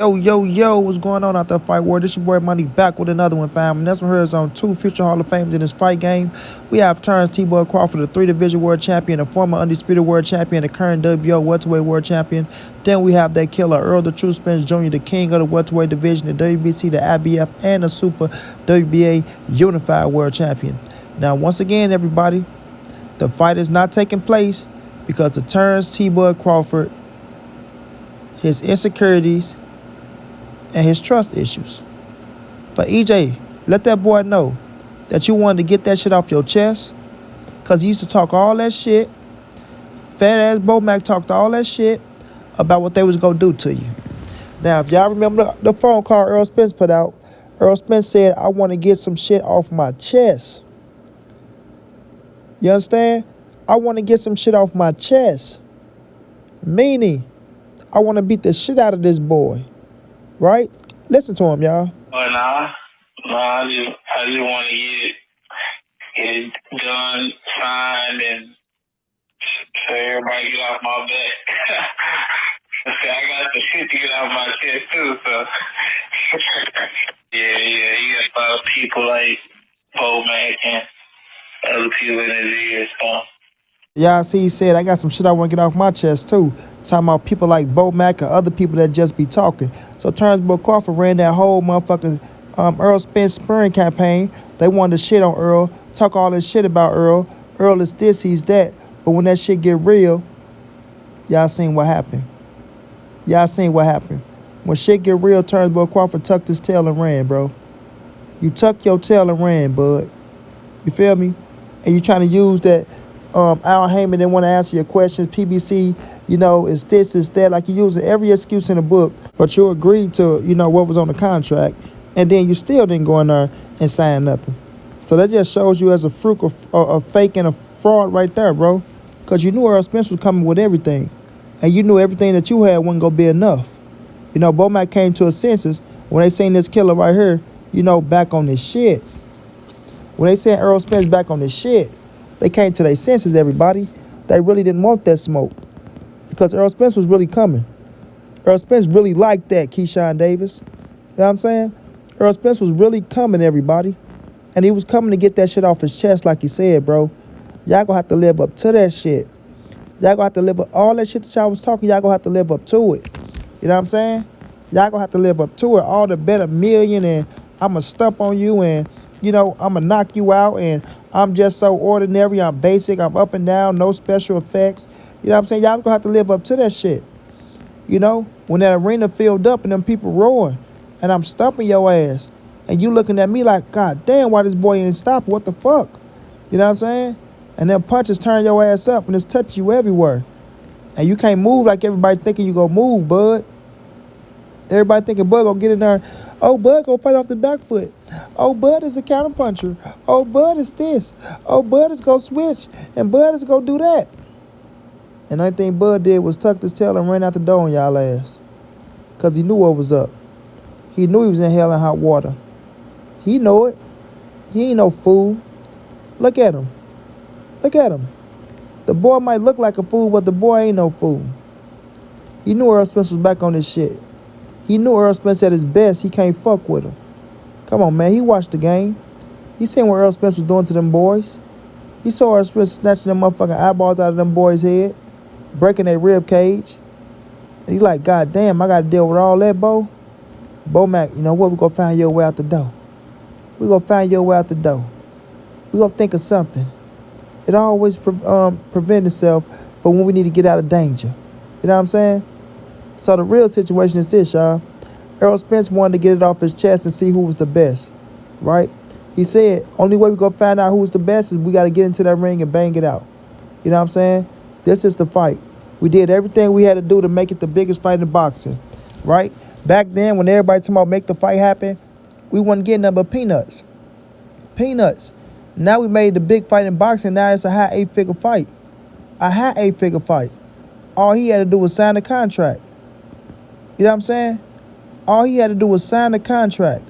Yo, what's going on out there, Fight War? This your boy Money back with another one, fam. And that's one here is on two future Hall of Fames in this fight game. We have Terence T-Boy Crawford, the 3-division world champion, a former undisputed world champion, the current WBO welterweight world champion. Then we have that killer, Errol the True Spence Jr., the king of the welterweight division, the WBC, the IBF, and the Super WBA unified world champion. Now, once again, everybody, the fight is not taking place because of Terence T-Boy Crawford, his insecurities, and his trust issues. But EJ, let that boy know that you wanted to get that shit off your chest, because he used to talk all that shit. Fat ass Bo Mac talked all that shit about what they was going to do to you. Now, if y'all remember the phone call Errol Spence put out, Errol Spence said, I want to get some shit off my chest. You understand? I want to get some shit off my chest. Meaning, I want to beat the shit out of this boy. Right? Listen to him, y'all. Well, I just want to get it done, signed, and so everybody get off my back. I got some shit to get off my chest too, so. yeah, you got a lot of people like Bo Mac and other people in his ears, so. Y'all see, he said, I got some shit I want to get off my chest, too. Talking about people like Bo Mac and other people that just be talking. So Terence Bo Crawford ran that whole motherfucking Errol Spence spurring campaign. They wanted to shit on Errol, talk all this shit about Errol. Errol is this, he's that. But when that shit get real, y'all seen what happened. Y'all seen what happened. When shit get real, Terence Bo Crawford tucked his tail and ran, bro. You tuck your tail and ran, bud. You feel me? And you trying to use that Al Heyman didn't want to answer your questions. PBC, is this, is that. Like, you using every excuse in the book, but you agreed to, what was on the contract, and then you still didn't go in there and sign nothing. So that just shows you as a fruit of a fake and a fraud right there, bro. Because you knew Errol Spence was coming with everything, and you knew everything that you had wasn't going to be enough. Bo Mac came to his senses when they seen this killer right here, back on this shit. When they said Errol Spence back on this shit, they came to their senses, everybody. They really didn't want that smoke because Errol Spence was really coming. Errol Spence really liked that, Keyshawn Davis. You know what I'm saying? Errol Spence was really coming, everybody. And he was coming to get that shit off his chest, like he said, bro. Y'all gonna have to live up to that shit. Y'all gonna have to live up all that shit that y'all was talking. Y'all gonna have to live up to it. You know what I'm saying? Y'all gonna have to live up to it. All the bet $1 million and I'ma stump on you and I'ma knock you out and I'm just so ordinary, I'm basic, I'm up and down, no special effects. You know what I'm saying? Y'all gonna have to live up to that shit. When that arena filled up and them people roaring and I'm stumping your ass and you looking at me like, God damn, why this boy ain't stopping? What the fuck? You know what I'm saying? And them punches turn your ass up and it's touching you everywhere. And you can't move like everybody thinking you gonna move, bud. Everybody thinking Bud gonna get in there. Oh, Bud gonna fight off the back foot. Oh, Bud is a counterpuncher. Oh, Bud is this. Oh, Bud is gonna switch. And Bud is gonna do that. And the only thing Bud did was tuck his tail and ran out the door on y'all ass. Because he knew what was up. He knew he was in hell and hot water. He know it. He ain't no fool. Look at him. Look at him. The boy might look like a fool, but the boy ain't no fool. He knew Errol Spence was back on this shit. He knew Errol Spence at his best. He can't fuck with him. Come on, man. He watched the game. He seen what Errol Spence was doing to them boys. He saw Errol Spence snatching them motherfucking eyeballs out of them boys' head, breaking their rib cage. And he like, God damn, I got to deal with all that, Bo. Bo Mac, you know what? We gonna find your way out the door. We gonna find your way out the door. We gonna think of something. It always prevent itself for when we need to get out of danger. You know what I'm saying? So the real situation is this, y'all. Errol Spence wanted to get it off his chest and see who was the best, right? He said, only way we gonna find out who's the best is we gotta get into that ring and bang it out. You know what I'm saying? This is the fight. We did everything we had to do to make it the biggest fight in boxing, right? Back then, when everybody talking about make the fight happen, we wasn't getting nothing but peanuts. Peanuts. Now we made the big fight in boxing. Now it's a high 8-figure fight. A high 8-figure fight. All he had to do was sign the contract. You know what I'm saying? All he had to do was sign the contract.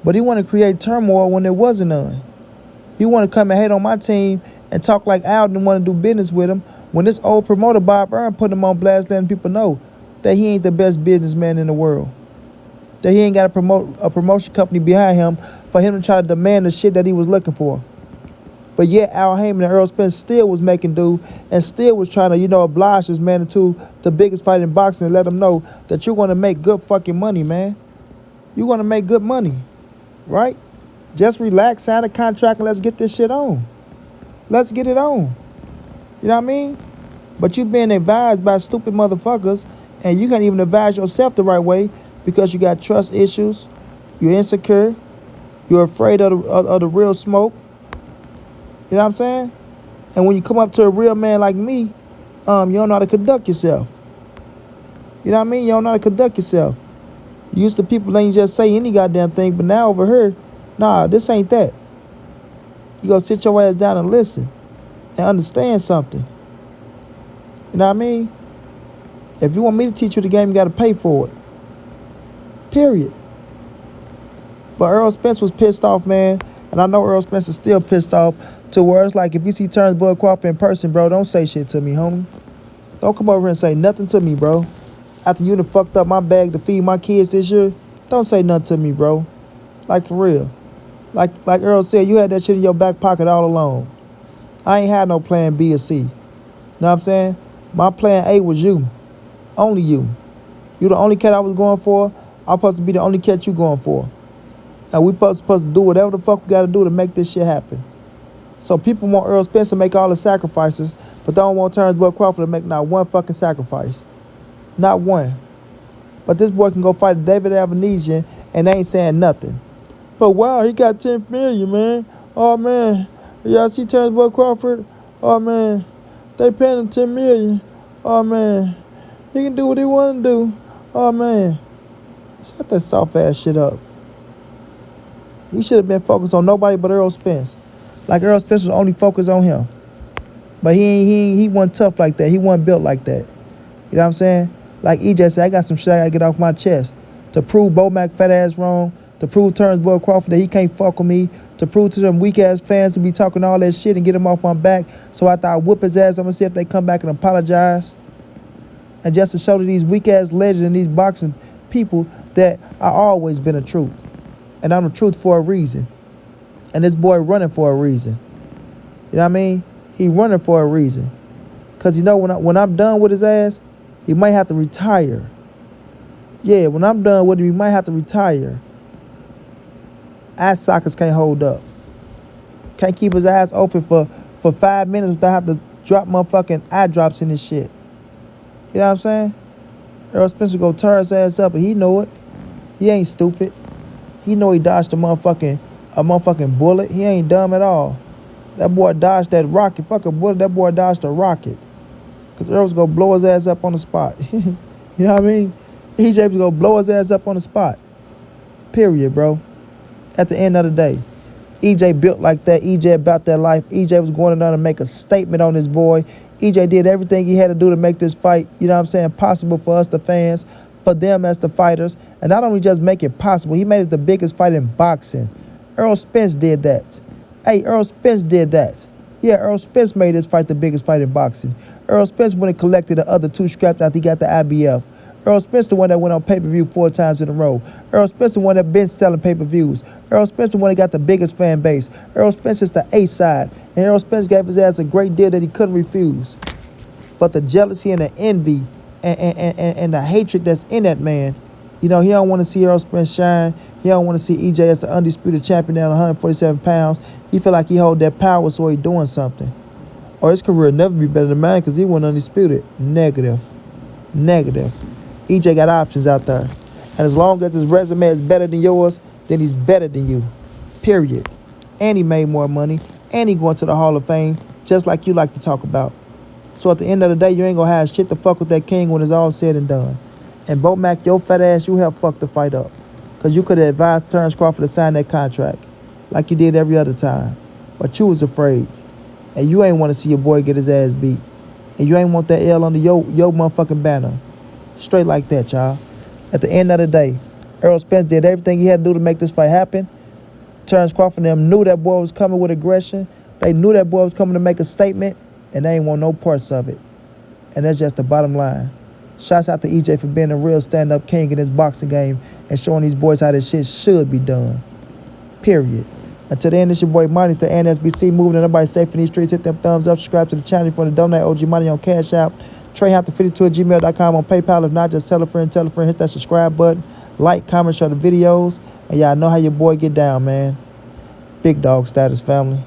But he wanted to create turmoil when there wasn't none. He wanted to come and hate on my team and talk like Al didn't want to do business with him when this old promoter, Bob Earn, put him on blast letting people know that he ain't the best businessman in the world. that he ain't got a promotion company behind him for him to try to demand the shit that he was looking for. But yet Al Heyman and Errol Spence still was making do and still was trying to, oblige this man into the biggest fight in boxing and let him know that you're going to make good fucking money, man. You're going to make good money, right? Just relax, sign a contract, and let's get this shit on. Let's get it on. You know what I mean? But you being advised by stupid motherfuckers, and you can't even advise yourself the right way because you got trust issues, you're insecure, you're afraid of the real smoke. You know what I'm saying? And when you come up to a real man like me, you don't know how to conduct yourself. You know what I mean? You don't know how to conduct yourself. You used to people letting you just say any goddamn thing, but now over here, nah, this ain't that. You go sit your ass down and listen and understand something. You know what I mean? If you want me to teach you the game, you got to pay for it. Period. But Errol Spence was pissed off, man. And I know Errol Spence is still pissed off to where it's like, if you see Terence Crawford in person, bro, don't say shit to me, homie. Don't come over here and say nothing to me, bro. After you done fucked up my bag to feed my kids this year, don't say nothing to me, bro. Like, for real. Like Errol said, you had that shit in your back pocket all along. I ain't had no plan B or C. Know what I'm saying? My plan A was you. Only you. You the only cat I was going for. I'm supposed to be the only cat you going for. And we supposed to do whatever the fuck we got to do to make this shit happen. So people want Errol Spence to make all the sacrifices, but they don't want Terence Crawford to make not one fucking sacrifice. Not one. But this boy can go fight David Avenesian and they ain't saying nothing. But wow, he got 10 million, man. Oh, man. Y'all see Terence Crawford? Oh, man. They paying him 10 million. Oh, man. He can do what he want to do. Oh, man. Shut that soft ass shit up. He should have been focused on nobody but Errol Spence. Like Errol Spence was only focused on him. But he wasn't tough like that. He wasn't built like that. You know what I'm saying? Like EJ said, I got some shit I got to get off my chest. To prove Bo Mac fat ass wrong. To prove Terence Crawford that he can't fuck with me. To prove to them weak ass fans to be talking all that shit and get him off my back. So after I whoop his ass, I'm going to see if they come back and apologize. And just to show to these weak ass legends and these boxing people that I always been the truth. And I'm the truth for a reason. And this boy running for a reason. You know what I mean? He running for a reason. Because you know, when I'm done with his ass, he might have to retire. Yeah, when I'm done with him, he might have to retire. Ass sockets can't hold up. Can't keep his eyes open for 5 minutes without having to drop motherfucking eye drops in his shit. You know what I'm saying? Errol Spencer go tear his ass up, and he know it. He ain't stupid. He know he dodged a motherfucking bullet. He ain't dumb at all. That boy dodged that rocket. Fuck a bullet. That boy dodged a rocket. Because Errol's gonna blow his ass up on the spot. You know what I mean? EJ was gonna blow his ass up on the spot. Period, bro. At the end of the day. EJ built like that. EJ about that life. EJ was going in there to make a statement on his boy. EJ did everything he had to do to make this fight, you know what I'm saying, possible for us, the fans, for them as the fighters. And not only just make it possible, he made it the biggest fight in boxing. Errol Spence did that. Hey, Errol Spence did that. Yeah, Errol Spence made this fight the biggest fight in boxing. Errol Spence went and collected the other 2 scraps after he got the IBF. Errol Spence the one that went on pay-per-view 4 times in a row. Errol Spence the one that been selling pay-per-views. Errol Spence the one that got the biggest fan base. Errol Spence is the A side. And Errol Spence gave his ass a great deal that he couldn't refuse. But the jealousy and the envy and the hatred that's in that man, you know, he don't want to see Errol Spence shine. He don't want to see EJ as the undisputed champion down 147 pounds. He feel like he hold that power, so he doing something. Or his career will never be better than mine because he wasn't undisputed. Negative. EJ got options out there. And as long as his resume is better than yours, then he's better than you. Period. And he made more money. And he going to the Hall of Fame, just like you like to talk about. So at the end of the day, you ain't going to have shit to fuck with that king when it's all said and done. And Bo Mac, your fat ass, you helped fuck the fight up. Because you could have advised Terence Crawford to sign that contract like you did every other time. But you was afraid. And you ain't want to see your boy get his ass beat. And you ain't want that L under your motherfucking banner. Straight like that, y'all. At the end of the day, Errol Spence did everything he had to do to make this fight happen. Terence Crawford and them knew that boy was coming with aggression. They knew that boy was coming to make a statement. And they ain't want no parts of it. And that's just the bottom line. Shouts out to EJ for being a real stand-up king in this boxing game and showing these boys how this shit should be done. Period. Until then, it's your boy Money. It's the NSBC moving and everybody safe in these streets. Hit them thumbs up. Subscribe to the channel if you want to donate OG Money on Cash App. TreyHampton52@gmail.com on PayPal. If not, just tell a friend. Hit that subscribe button. Like, comment, share the videos. And y'all know how your boy get down, man. Big dog status, family.